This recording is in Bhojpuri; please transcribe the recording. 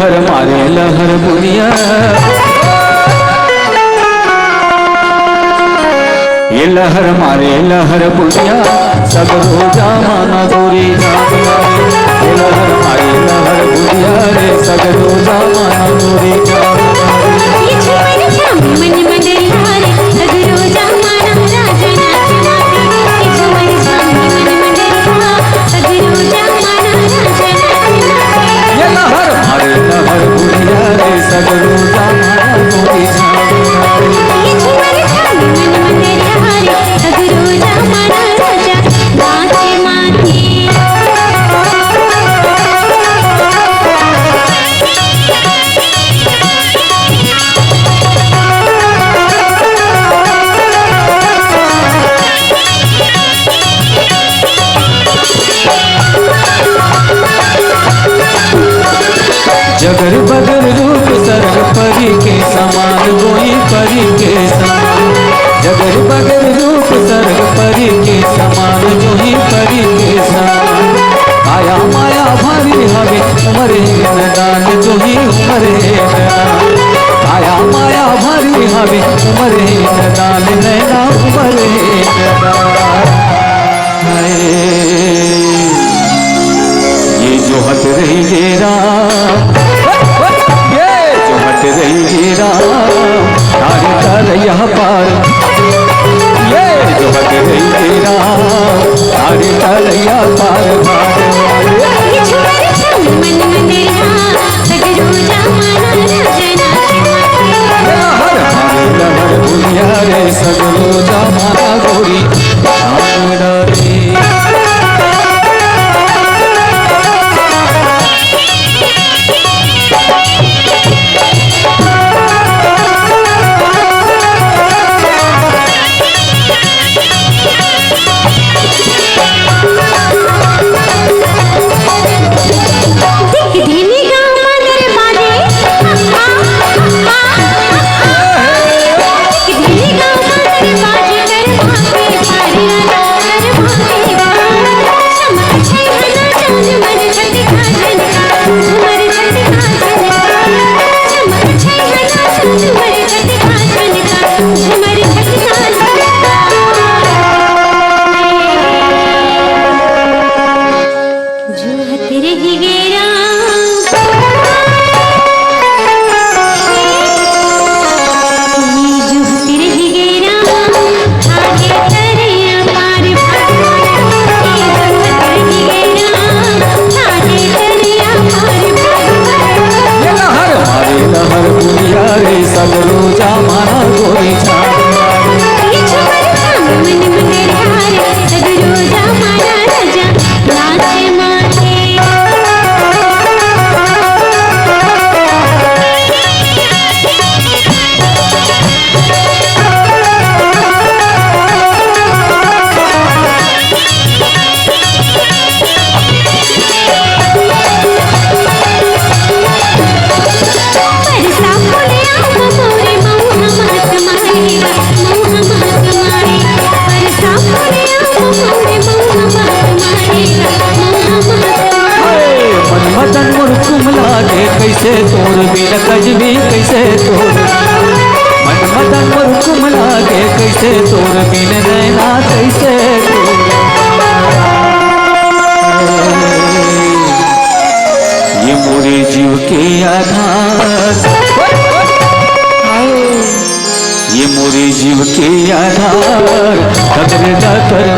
लहर मारे लहर बुनिया, ये लहर मारे लहर बुनिया, सगरो जमाना गोरी जान मारे। ये लहर मारे लहर बुनिया रे, सगरो जमाना गोरी जान मारे। ये झूमर झामी मन मंडरिया रे, सगरो जमाना राजा नाच मारे। ये झूमर झामी मन मंडरिया, सगरो जमाना राजा नाच मारे। ये लहर मारे लहर बुनिया रे, सगरो जमाना गोरी जान मारे। ये झूमर झामी मन मंडरिया रे, सगरो जमाना राजा नाच मारे। जगर बगर रूप सर्व परी के समान, गोई परी के समान। जगर बगर रूप सर्व परी के समान, जोही परी के समान। काया माया भारी हवे उमरे मैदान, जोही उमरे मैदान। काया माया भारी हवे उमरे मैदान, नैना उमरे मैदान। ये जो हट रही गे राम, ये जो हट रही गे राम, तारे तरैया पार। ये जो हट रही गे राम, तारे तरैया पार मारे मारे। ये झूमर झामी मन मंडरिया, सगरो जमाना राजा नाच मारे। लहर मारे लहर बुनिया रे, सगरो जमाना गोरी जान रे। सगरो जमाना गोरी जान मारे। ये झूमर झामी मन मंडरिया रे, सगरो जमाना राजा नाच मारे। मदन मुर्कुम लागे कैसे तोर बिन कजबी कैसे तोर। मन मदन मुर्कुम लागे कैसे तोर बिन नैना कैसे तोर। ये मोरे जीव के आधार, ये मोरे जीव के आधार, कदर न कर